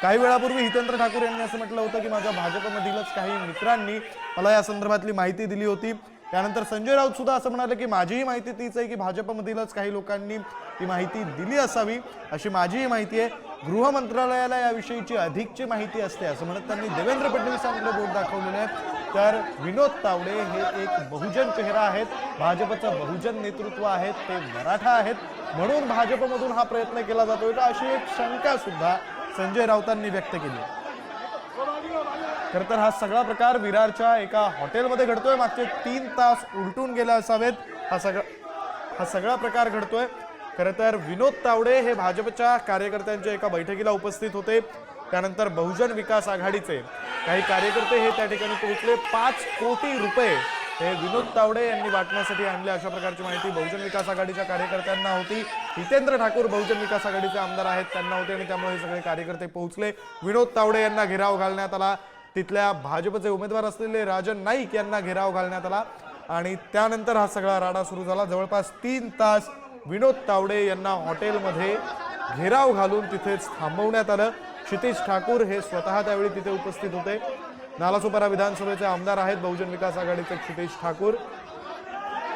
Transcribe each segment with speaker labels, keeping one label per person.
Speaker 1: काही वेळापूर्वी हितेंद्र ठाकूर यांनी असं म्हटलं होतं की माझ्या भाजपमधीलच काही मित्रांनी मला या संदर्भातली माहिती दिली होती। त्यानंतर संजय राऊत सुद्धा असं म्हणाले की माझीही माहिती तीच आहे की भाजपमधीलच काही लोकांनी ती माहिती दिली असावी अशी माझीही माहिती आहे। गृह मंत्रालयाला याविषयीची अधिकची माहिती असते असं म्हणत त्यांनी देवेंद्र फडणवीसांकडे बोट दाखवलेलं आहे। तर विनोद तावडे हे एक बहुजन चेहरा आहेत, भाजपचं बहुजन नेतृत्व आहेत, ते मराठा आहेत, म्हणून भाजपमधून हा प्रयत्न केला जातोय का अशी एक शंका सुद्धा संजय राऊतांनी व्यक्त केली। खरं तर हा सगळा प्रकार विरारच्या एका हॉटेलमध्ये घडतोय। मागचे 3 तास उलटून गेले असावेत हा सगळा प्रकार घडतोय। खरं तर विनोद तावडे हे भाजपच्या कार्यकर्त्यांच्या एका बैठकीला उपस्थित होते। त्यानंतर बहुजन विकास आघाडीचे काही कार्यकर्ते हे त्या ठिकाणी पोहोचले। 5 कोटी रुपये हे विनोद तावडे यांनी वाटण्यासाठी आणले अशा प्रकारची माहिती बहुजन विकास आघाडीच्या कार्यकर्त्यांना होती। हितेंद्र ठाकूर बहुजन विकास आघाडीचे आमदार आहेत त्यांना होते आणि त्यामुळे हे सगळे कार्यकर्ते पोहोचले। विनोद तावडे यांना घेराव घालण्यात आला, तिथल्या भाजपचे उमेदवार असलेले राजन नाईक यांना घेराव घालण्यात आला आणि त्यानंतर हा सगळा राडा सुरू झाला। जवळपास 3 तास विनोद तावडे यांना हॉटेलमध्ये घेराव घालून तिथेच थांबवण्यात आलं। क्षितिज ठाकूर हे स्वतः त्यावेळी तिथे उपस्थित होते। नालासोपारा विधानसभेचे आमदार आहेत बहुजन विकास आघाडीचे क्षितिज ठाकूर,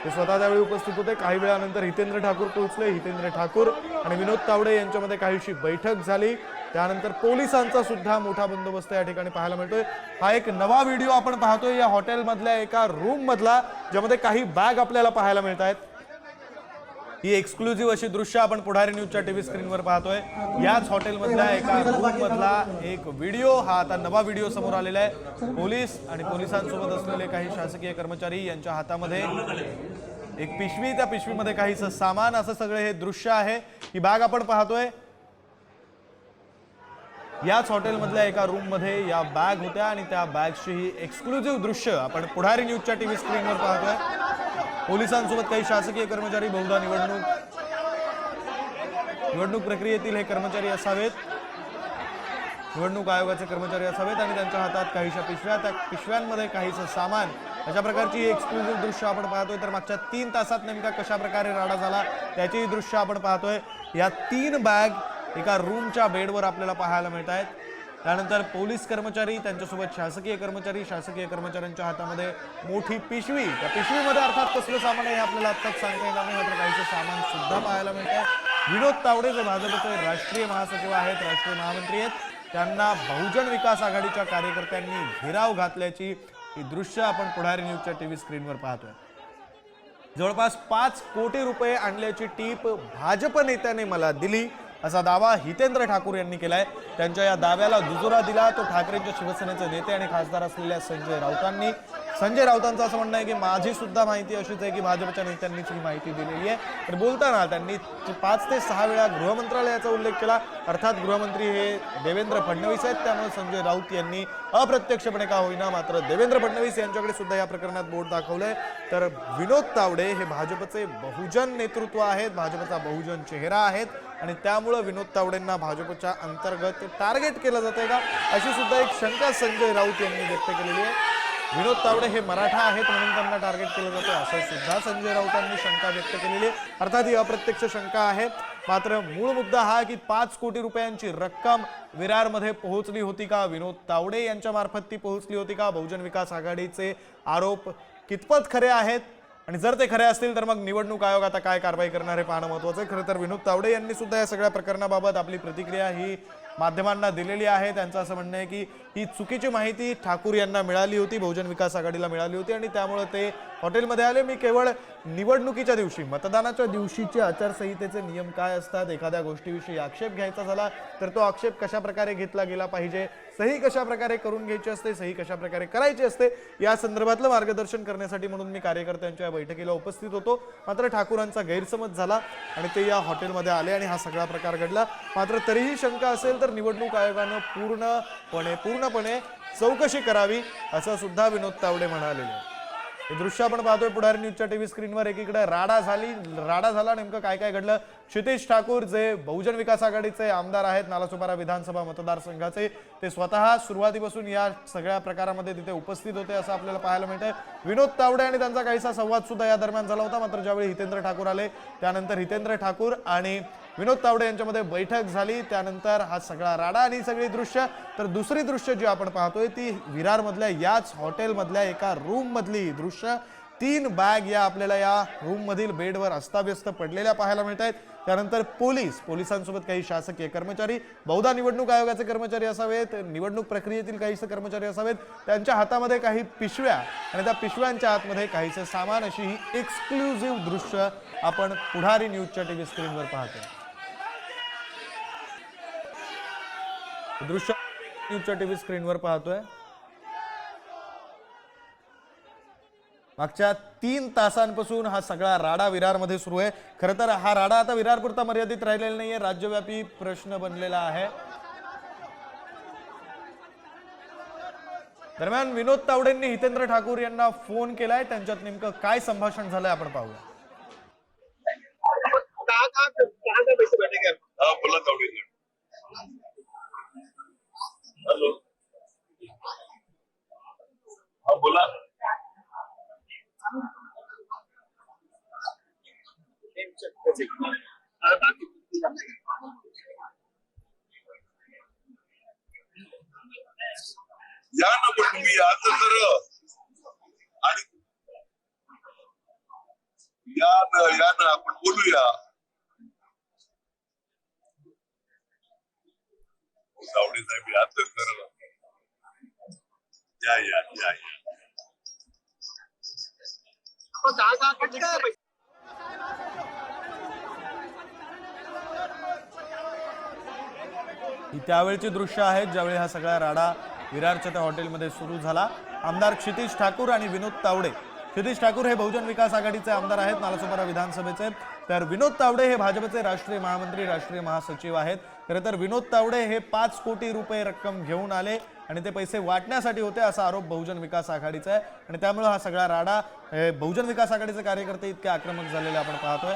Speaker 1: ते स्वतः त्यावेळी उपस्थित होते। काही वेळानंतर हितेंद्र ठाकूर पोहोचले। हितेंद्र ठाकूर आणि विनोद तावडे यांच्यामध्ये काहीशी बैठक झाली। त्यानंतर पोलिसांचा सुद्धा मोठा बंदोबस्त या ठिकाणी पाहायला मिळतोय। हा एक नवा व्हिडिओ आपण पाहतोय या हॉटेलमधल्या एका रूम मधला, ज्यामध्ये काही बॅग आपल्याला पाहायला मिळत आहेत। ही एक्सक्लुझिव्ह अशी दृश्य आपण पुढारी न्यूजच्या टीव्ही स्क्रीनवर पाहतोय। याच हॉटेलमधल्या एका रूम मधला एक व्हिडिओ, हा आता नवा व्हिडिओ समोर आलेला आहे। पोलीस आणि पोलिसांसोबत असलेले काही शासकीय कर्मचारी यांच्या हातामध्ये एक पिशवी, त्या पिशवीमध्ये काहीसं सामान, असं सगळे हे दृश्य आहे। ही बॅग आपण पाहतोय। याच हॉटेलमधल्या एका रूम मध्ये या बॅग होत्या आणि त्या बॅगची ही एक्सक्लुझिव्ह दृश्य आपण पुढारी न्यूजच्या टीव्ही स्क्रीनवर पाहतोय। पोलिसांसोबत काही शासकीय कर्मचारी, बहुधा निवडणूक प्रक्रियेतील हे कर्मचारी असावेत, निवडणूक आयोगाचे कर्मचारी असावेत आणि त्यांच्या हातात काहीशा पिशव्या, त्या पिशव्यांमध्ये काहीसं सामान, अशा प्रकारची एक्सक्लुझिव्ह दृश्य आपण पाहतोय। तर मागच्या 3 तासात नेमका कशा प्रकारे राडा झाला त्याची दृश्य आपण पाहतोय। या 3 बॅग एका रूमच्या बेडवर आपल्याला पाहायला मिळत आहेत। त्यानंतर पोलीस कर्मचारी, त्यांच्यासोबत शासकीय कर्मचारी, शासकीय कर्मचाऱ्यांच्या हातामध्ये मोठी पिशवी, त्या पिशवीमध्ये अर्थात कसलं सामान आहे हे आपल्याला आत्ताच सांगता येणार नाही, मात्र काहीचं सामान सुद्धा पाहायला मिळत आहे। विनोद तावडे जे भाजपचे राष्ट्रीय महासचिव आहेत, राष्ट्रीय महामंत्री आहेत, त्यांना बहुजन विकास आघाडीच्या कार्यकर्त्यांनी घेराव घातल्याची ही दृश्य आपण पुढारी न्यूजच्या टीव्ही स्क्रीनवर पाहतोय। जवळपास 5 कोटी रुपये आणल्याची टीप भाजप नेत्याने मला दिली असा दावा हितेंद्र ठाकूर यांनी केलाय। त्यांच्या या दाव्याला दुजोरा दिला तो ठाकरेंच्या शिवसेनेचे नेते आणि खासदार असलेल्या संजय राऊतांनी। संजय राऊतांचं असं म्हणणं आहे की माझी सुद्धा माहिती अशीच आहे की भाजपच्या नेत्यांनीच ही माहिती दिलेली आहे। तर बोलताना त्यांनी 5 ते 6 वेळा गृहमंत्रालयाचा उल्लेख केला। अर्थात गृहमंत्री हे देवेंद्र फडणवीस आहेत, त्यामुळे संजय राऊत यांनी अप्रत्यक्षपणे का होईना मात्र देवेंद्र फडणवीस यांच्याकडे सुद्धा या प्रकरणात बोट दाखवलंय। तर विनोद तावडे हे भाजपचे बहुजन नेतृत्व आहेत, भाजपचा बहुजन चेहरा आहेत आणि त्यामुळे विनोद तावडेंना भाजपच्या अंतर्गत टार्गेट केलं जातंय का अशी सुद्धा एक शंका संजय राऊत यांनी व्यक्त केलेली आहे। विनोद तावडे हे मराठा आहेत म्हणून त्यांना टार्गेट केलं जातं असं सुद्धा संजय राऊतांनी शंका व्यक्त केलेली आहे। अर्थात ही अप्रत्यक्ष शंका आहे, मात्र मूळ मुद्दा हा की 5 कोटी रुपयांची रक्कम विरारमध्ये पोहोचली होती का, विनोद तावडे यांच्या मार्फत ती पोहोचली होती का, बहुजन विकास आघाडीचे आरोप कितपत खरे आहेत आणि जर ते खरे असतील तर मग निवडणूक आयोग आता काय कारवाई करणार हे पाहणं महत्त्वाचं आहे। खरं तर विनोद तावडे यांनी सुद्धा या सगळ्या प्रकरणाबाबत आपली प्रतिक्रिया ही माध्यमांना दिलेली आहे। त्यांचं असं म्हणणं आहे की ही चुकीची माहिती ठाकूर यांना मिळाली होती, बहुजन विकास आघाडीला मिळाली होती आणि त्यामुळे ते हॉटेलमध्ये आले। मी केवळ निवडणुकीच्या दिवशी, मतदानाच्या दिवशीचे आचारसंहितेचे नियम काय असतात, एखाद्या गोष्टीविषयी आक्षेप घ्यायचा झाला तर तो आक्षेप कशा प्रकारे घेतला गेला पाहिजे, सही कशा प्रकारे करून घ्यायची असते, सही कशा प्रकारे करायची असते, या संदर्भातलं मार्गदर्शन करण्यासाठी म्हणून मी कार्यकर्त्यांच्या बैठकीला उपस्थित होतो। मात्र ठाकूरांचा गैरसमज झाला आणि ते या हॉटेलमध्ये आले आणि हा सगळा प्रकार घडला। मात्र तरीही शंका असेल तर निवडणूक आयोगानं पूर्णपणे चौकशी करावी असं सुद्धा विनोद तावडे म्हणाले। हे दृश्य आपण पाहतोय पुढारी न्यूजच्या टीव्ही स्क्रीनवर। एकीकडे राडा झाला, नेमकं काय काय घडलं। क्षितिज ठाकूर जे बहुजन विकास आघाडीचे आमदार आहेत नालासोपारा विधानसभा मतदारसंघाचे, ते स्वतः सुरुवातीपासून या सगळ्या प्रकारामध्ये तिथे उपस्थित होते असं आपल्याला पाहायला मिळतंय। विनोद तावडे आणि त्यांचा काहीसा संवाद सुद्धा या दरम्यान झाला होता, मात्र ज्यावेळी हितेंद्र ठाकूर आले त्यानंतर हितेंद्र ठाकूर आणि विनोद तावडे यांच्यामध्ये बैठक झाली, त्यानंतर हा सगळा राडा आणि सगळी दृश्य. तर दुसरी दृश्य जी आपण पाहतोय ती विरार मधल्या याच हॉटेल मधल्या एका रूम मधली दृश्य. 3 बॅग या आपल्याला या रूम मधील बेडवर अस्ताव्यस्त पडलेल्या पाहायला मिळत आहेत. त्यानंतर पोलिसांसोबत काही शासकीय कर्मचारी, बहुधा निवडणूक आयोगाचे कर्मचारी असावेत, निवडणूक प्रक्रियेतील काही कर्मचारी असावेत, त्यांच्या हातामध्ये काही पिशव्या आणि त्या पिशव्यांच्या आतमध्ये काहीसे सामान, अशी ही एक्सक्लुझिव्ह दृश्य आपण पुढारी न्यूजच्या टीव्ही स्क्रीनवर पाहतोय. दृश्य न्यूजच्या टीव्ही स्क्रीनवर पाहतोय. मागच्या 3 तासांपासून हा सगळा राडा विरारमध्ये सुरू आहे. खरं तर हा राडा आता विरारपुरता मर्यादित राहिलेला नाहीये, राज्यव्यापी प्रश्न बनलेला आहे. दरम्यान विनोद तावडेंनी हितेंद्र ठाकूर यांना फोन केलाय. त्यांच्यात नेमकं काय संभाषण झालंय आपण पाहूया.
Speaker 2: हॅलो, हा बोला. या ना, पण तुम्ही या तर खरं. आणि या ना आपण बोलूया. तावडे साहेब या तर खरं. या या या या.
Speaker 1: ही त्यावेळची दृश्य आहेत ज्यावेळी हा सगळा राडा विरारच्या त्या हॉटेलमध्ये सुरू झाला. आमदार क्षितिज ठाकूर आणि विनोद तावडे. क्षितिज ठाकूर हे बहुजन विकास आघाडीचे आमदार आहेत, नालासोपारा विधानसभेचे. तर विनोद तावडे हे भाजपचे राष्ट्रीय महामंत्री, राष्ट्रीय महासचिव आहेत. खरं तर विनोद तावडे हे 5 कोटी रुपये रक्कम घेऊन आले आणि ते पैसे वाटण्यासाठी होते असा आरोप बहुजन विकास आघाडीचा आहे. आणि त्यामुळे हा सगळा राडा, बहुजन विकास आघाडीचे कार्यकर्ते इतके आक्रमक झालेले आपण पाहतोय.